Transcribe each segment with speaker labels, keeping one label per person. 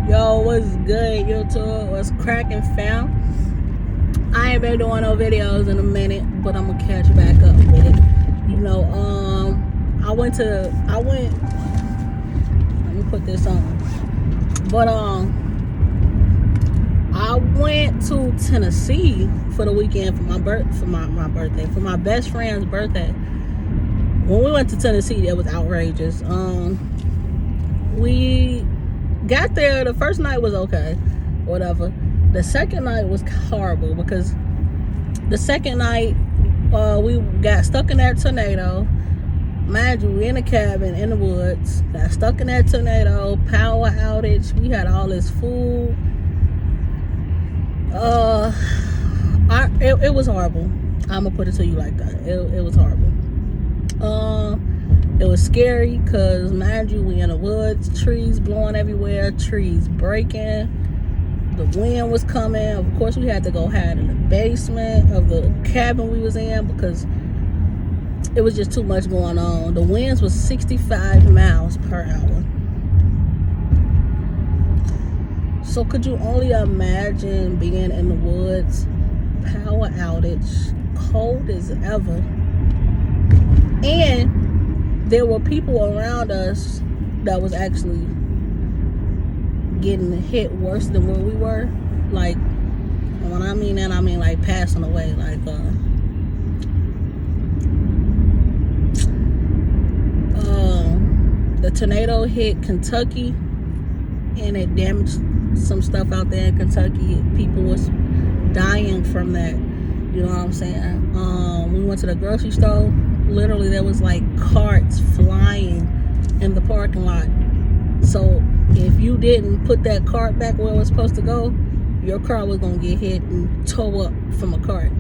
Speaker 1: Yo, what's good, YouTube? What's cracking, fam? I ain't been doing no videos in a minute, but I'm gonna catch back up with it. You know, let me put this on. But I went to Tennessee for the weekend for my birthday, for my best friend's birthday. When we went to Tennessee, it was outrageous. We got there. The first night was okay, whatever. The second night was horrible because the second night we got stuck in that tornado. Mind you, we in a cabin in the woods. Got stuck in that tornado. Power outage. We had all this food. It was horrible. I'm gonna put it to you like that. It was horrible. It was scary because, mind you, we in the woods, trees blowing everywhere, trees breaking, the wind was coming. Of course, we had to go hide in the basement of the cabin we was in because it was just too much going on. The winds was 65 miles per hour. So could you only imagine being in the woods, power outage, cold as ever, and there were people around us that was actually getting hit worse than where we were. Like, when I mean that, I mean like passing away. Like, the tornado hit Kentucky and it damaged some stuff out there in Kentucky. People was dying from that. You know what I'm saying? We went to the grocery store. Literally, there was like carts flying in the parking lot. So if you didn't put that cart back where it was supposed to go, your car was gonna get hit and tow up from a cart.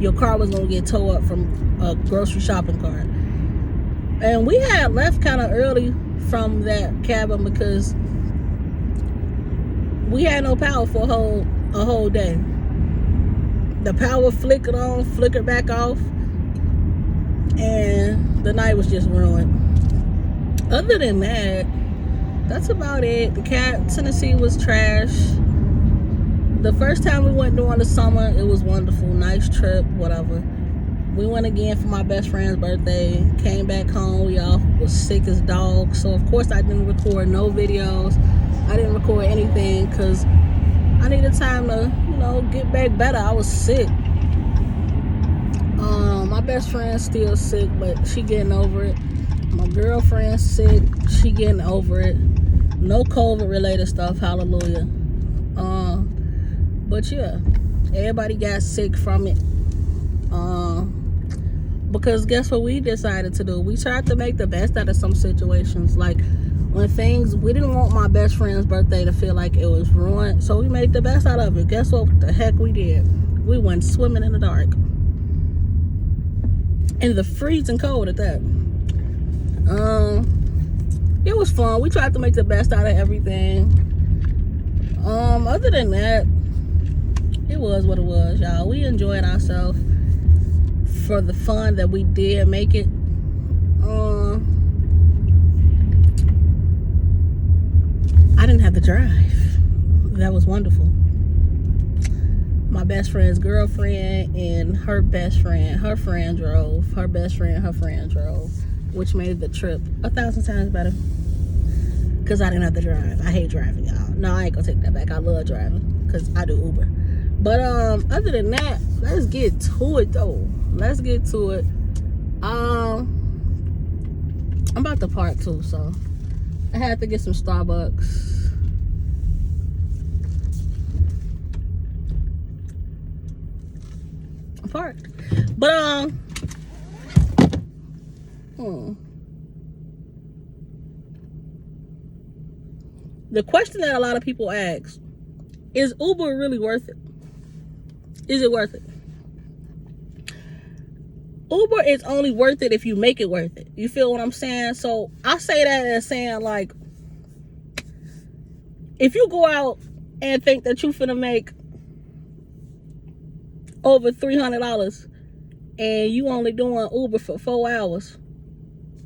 Speaker 1: Your car was gonna get towed up from a grocery shopping cart. And we had left kind of early from that cabin because we had no power for a whole day. The power flickered on, flickered back off, and the night was just ruined. Other than that, that's about it. Tennessee was trash. The first time we went during the summer, it was wonderful. Nice trip, whatever. We went again for my best friend's birthday. Came back home. We all was sick as dogs. So, of course, I didn't record no videos. I didn't record anything because I needed time to, get back better. I was sick. My best friend's still sick, but she getting over it. My girlfriend's sick. She getting over it. No COVID-related stuff. Hallelujah. But yeah, everybody got sick from it. Because guess what we decided to do? We tried to make the best out of some situations. Like, we didn't want my best friend's birthday to feel like it was ruined, so we made the best out of it. Guess what the heck we did? We went swimming in the dark. In the freezing cold at that. It was fun. We tried to make the best out of everything. Other than that, it was what it was, y'all. We enjoyed ourselves for the fun that we did make it. I didn't have to drive. That was wonderful. My best friend's girlfriend and her best friend, her friend drove. Her best friend, her friend drove, which made the trip 1,000 times better. Because I didn't have to drive. I hate driving, y'all. No, I ain't gonna take that back. I love driving because I do Uber. But other than that, let's get to it though. Let's get to it. I'm about to park too, so I had to get some Starbucks. I'm parked. But the question that a lot of people ask is Uber really worth it? Is it worth it? Uber is only worth it if you make it worth it. You feel what I'm saying? So I say that as saying, like, if you go out and think that you finna make over $300 and you only doing Uber for 4 hours,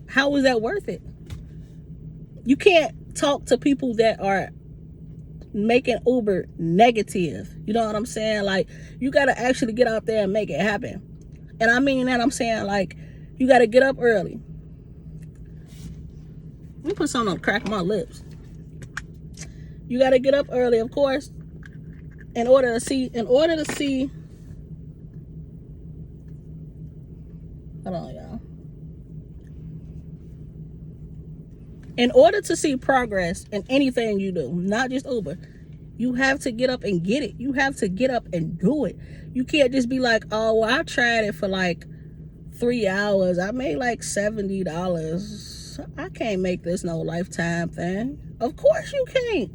Speaker 1: how is that worth it? You can't talk to people that are making Uber negative. You know what I'm saying? Like, you got to actually get out there and make it happen. And I mean that, I'm saying, like, you got to get up early. Let me put something on the crack of my lips. You got to get up early, of course, in order to see, hold on, y'all. In order to see progress in anything you do, not just Uber, you have to get up and get it. You have to get up and do it. You can't just be like, oh, well, I tried it for like 3 hours. I made like $70. I can't make this no lifetime thing. Of course you can't.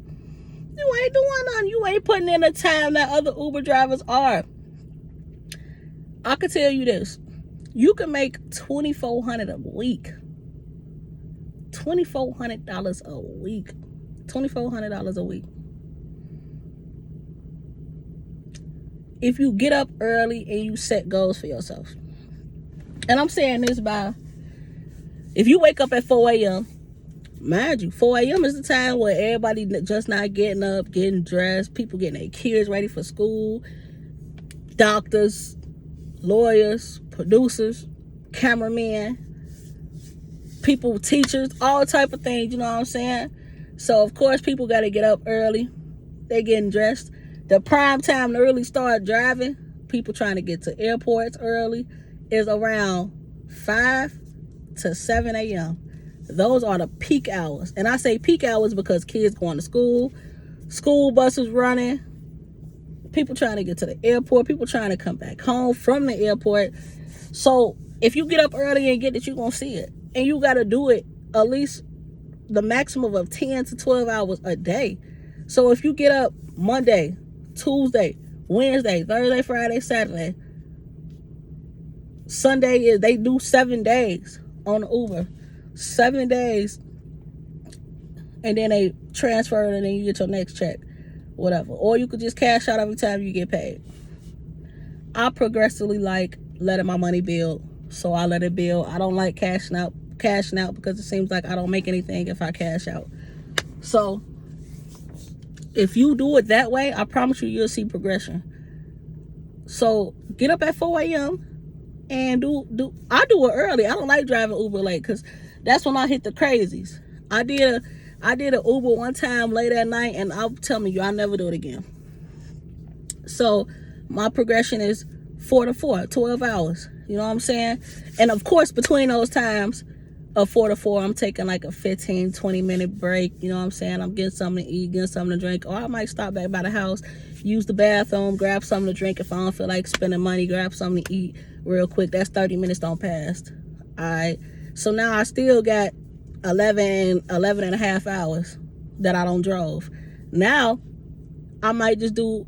Speaker 1: You ain't doing nothing. You ain't putting in the time that other Uber drivers are. I could tell you this. You can make $2,400 a week. $2,400 a week. $2,400 a week. If you get up early and you set goals for yourself. And I'm saying this by, if you wake up at 4 a.m., mind you, 4 a.m. is the time where everybody just not getting up, getting dressed, people getting their kids ready for school, doctors, lawyers, producers, cameramen, people, teachers, all type of things, you know what I'm saying? So, of course, people got to get up early. They getting dressed. The prime time to really start driving, people trying to get to airports early, is around 5 to 7 a.m. Those are the peak hours. And I say peak hours because kids going to school buses running, people trying to get to the airport, people trying to come back home from the airport. So if you get up early and get it, you're going to see it. And you got to do it at least the maximum of 10 to 12 hours a day. So if you get up Monday, Tuesday, Wednesday, Thursday, Friday, Saturday, Sunday is, they do 7 days on the Uber. 7 days. And then they transfer it and then you get your next check. Whatever. Or you could just cash out every time you get paid. I progressively like letting my money build. So I let it build. I don't like cashing out because it seems like I don't make anything if I cash out. So if you do it that way, I promise you'll see progression. So get up at 4 a.m. and I do it early. I don't like driving Uber late because that's when I hit the crazies. I did an Uber one time late at night, and I'm telling you, I'll never do it again. So my progression is 4 to 4, 12 hours. You know what I'm saying? And of course, between those times of 4 to 4, I'm taking like a 15, 20-minute break. You know what I'm saying? I'm getting something to eat, getting something to drink. Or I might stop back by the house, use the bathroom, grab something to drink. If I don't feel like spending money, grab something to eat real quick. That's 30 minutes don't pass. All right. So now I still got 11 and a half hours that I don't drove. Now I might just do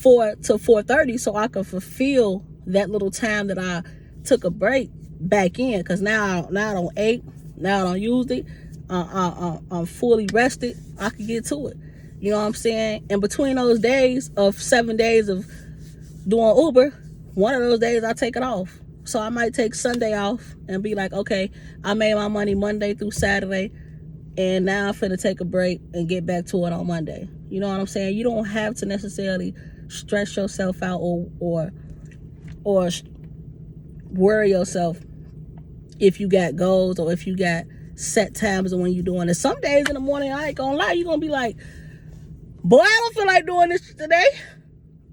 Speaker 1: 4 to 4:30 so I can fulfill that little time that I took a break back in, because now I don't ate, now I don't use it, I'm fully rested, I can get to it. You know what I'm saying? And between those days of 7 days of doing Uber, one of those days I take it off. So I might take Sunday off and be like, okay, I made my money Monday through Saturday, and now I'm finna take a break and get back to it on Monday. You know what I'm saying? You don't have to necessarily stress yourself out or worry yourself if you got goals or if you got set times of when you're doing it. Some days in the morning, I ain't gonna lie, you're gonna be like, boy, I don't feel like doing this today.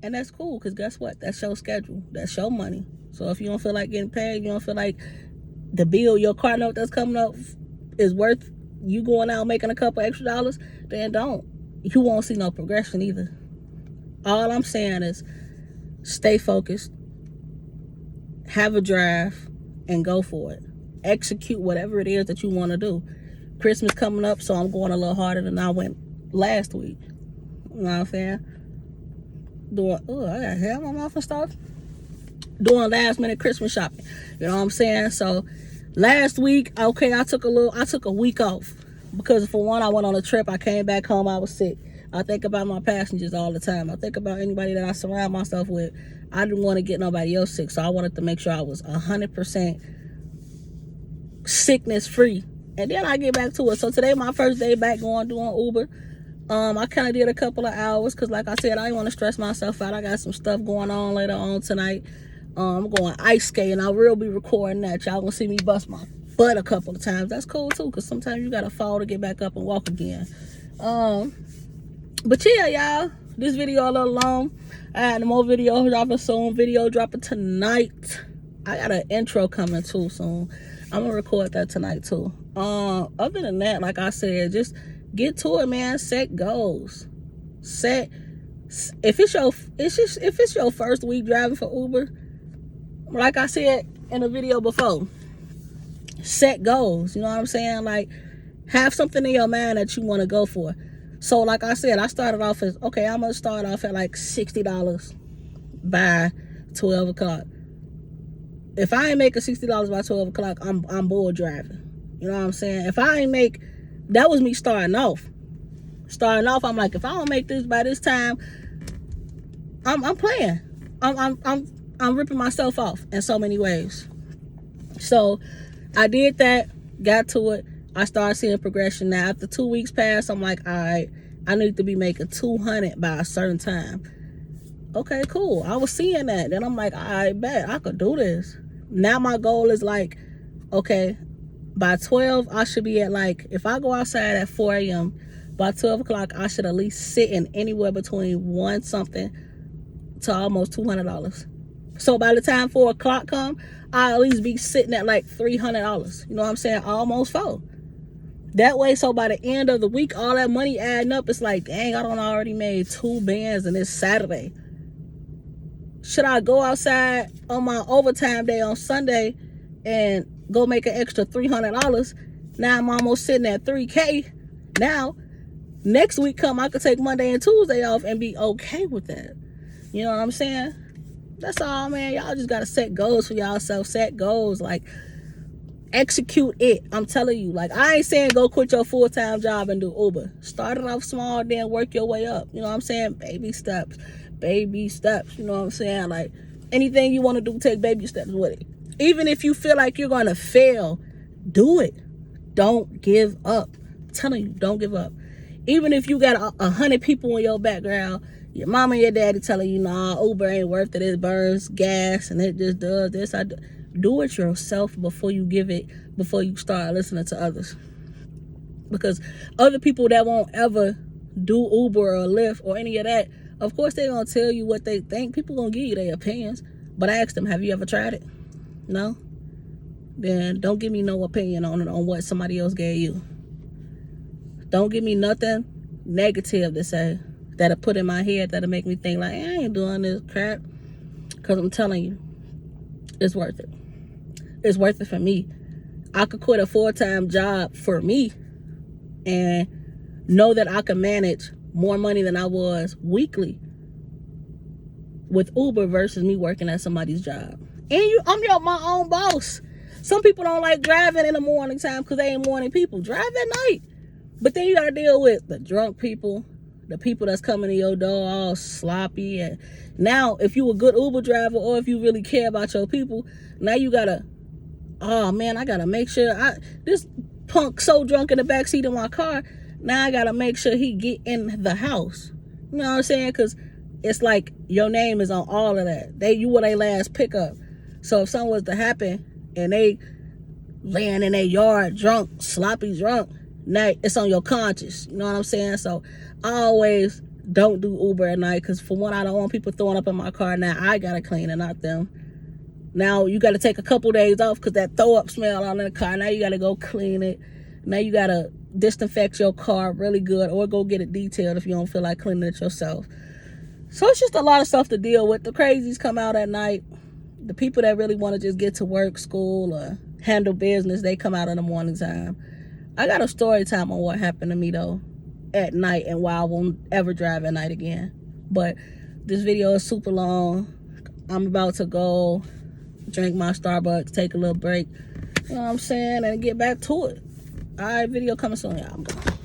Speaker 1: And that's cool, because guess what? That's your schedule. That's your money. So if you don't feel like getting paid, you don't feel like the bill, your car note that's coming up is worth you going out making a couple extra dollars, then don't. You won't see no progression either. All I'm saying is stay focused, have a drive, and go for it. Execute whatever it is that you want to do. Christmas coming up, so I'm going a little harder than I went last week. You know what I'm saying? I got hair in my mouth and stuff. Doing last minute Christmas shopping. You know what I'm saying? So last week, okay, I took a week off because for one, I went on a trip. I came back home, I was sick. I think about my passengers all the time. I think about anybody that I surround myself with. I didn't want to get nobody else sick, so I wanted to make sure I was 100% sickness free. And then I get back to it. So today my first day back doing Uber. I kind of did a couple of hours because, like I said, I didn't want to stress myself out. I got some stuff going on later on tonight. I'm going ice skating. I will be recording that. Y'all gonna see me bust my butt a couple of times. That's cool too, because sometimes you gotta fall to get back up and walk again. But yeah, y'all, this video a little long. I had more video dropping soon. Video dropping tonight. I got an intro coming too soon. I'm gonna record that tonight too. Other than that, like I said, just get to it, man. Set goals. If it's your first week driving for Uber, like I said in a video before, set goals. You know what I'm saying? Like, have something in your mind that you want to go for. So like I said, I started off as, okay, I'm gonna start off at like $60 by 12 o'clock. If I ain't making $60 by 12 o'clock, I'm bored driving. You know what I'm saying? If I ain't make, that was me starting off. I'm like, if I don't make this by this time, I'm playing. I'm ripping myself off in so many ways. So I did that, got to it. I started seeing progression. Now after 2 weeks passed, I'm like, all right, I need to be making 200 by a certain time. Okay, cool. I was seeing that. Then I'm like, I bet I could do this. Now my goal is like, okay, by 12, I should be at like, if I go outside at 4 a.m., by 12 o'clock, I should at least sit in anywhere between one something to almost $200. So by the time 4 o'clock come, I'll at least be sitting at like $300. You know what I'm saying? Almost $4. That way, so by the end of the week, all that money adding up, it's like, dang, I done already made 2 bands and it's Saturday. Should I go outside on my overtime day on Sunday and go make an extra $300? Now I'm almost sitting at $3K. Now, next week come, I could take Monday and Tuesday off and be okay with that. You know what I'm saying? That's all, man. Y'all just gotta set goals for y'allself. Set goals, like, execute it. I'm telling you, like, I ain't saying go quit your full-time job and do Uber. Start it off small, then work your way up. You know what I'm saying? Baby steps. You know what I'm saying? Like, anything you want to do, take baby steps with it. Even if you feel like you're gonna fail, do it. Don't give up. I'm telling you, don't give up. Even if you got 100 people in your background, your mama and your daddy telling you, nah, Uber ain't worth it. It burns gas and it just does this. Do it yourself before you start listening to others. Because other people that won't ever do Uber or Lyft or any of that, of course they're going to tell you what they think. People going to give you their opinions. But I asked them, have you ever tried it? No? Then don't give me no opinion on what somebody else gave you. Don't give me nothing negative to say that'll put in my head that'll make me think like, I ain't doing this crap. Because I'm telling you, it's worth it. It's worth it for me. I could quit a full-time job for me and know that I can manage more money than I was weekly with Uber versus me working at somebody's job. And I'm my own boss. Some people don't like driving in the morning time because they ain't morning people. Drive at night. But then you got to deal with the drunk people, the people that's coming to your door all sloppy. And now, if you a good Uber driver or if you really care about your people, now you got to, oh man, I got to make sure, this punk so drunk in the backseat of my car, now I got to make sure he get in the house. You know what I'm saying? Because it's like your name is on all of that. You were their last pickup. So if something was to happen and they laying in their yard drunk, sloppy drunk, now it's on your conscience. You know what I'm saying? So I always don't do Uber at night because for one, I don't want people throwing up in my car. Now I got to clean it, not them. Now you got to take a couple days off because that throw up smell on the car. Now you got to go clean it. Now you got to disinfect your car really good or go get it detailed if you don't feel like cleaning it yourself. So it's just a lot of stuff to deal with. The crazies come out at night. The people that really want to just get to work, school, or handle business, they come out in the morning time. I got a story time on what happened to me, though, at night and why I won't ever drive at night again. But this video is super long. I'm about to go drink my Starbucks, take a little break, you know what I'm saying, and get back to it. All right, video coming soon, y'all. I'm going.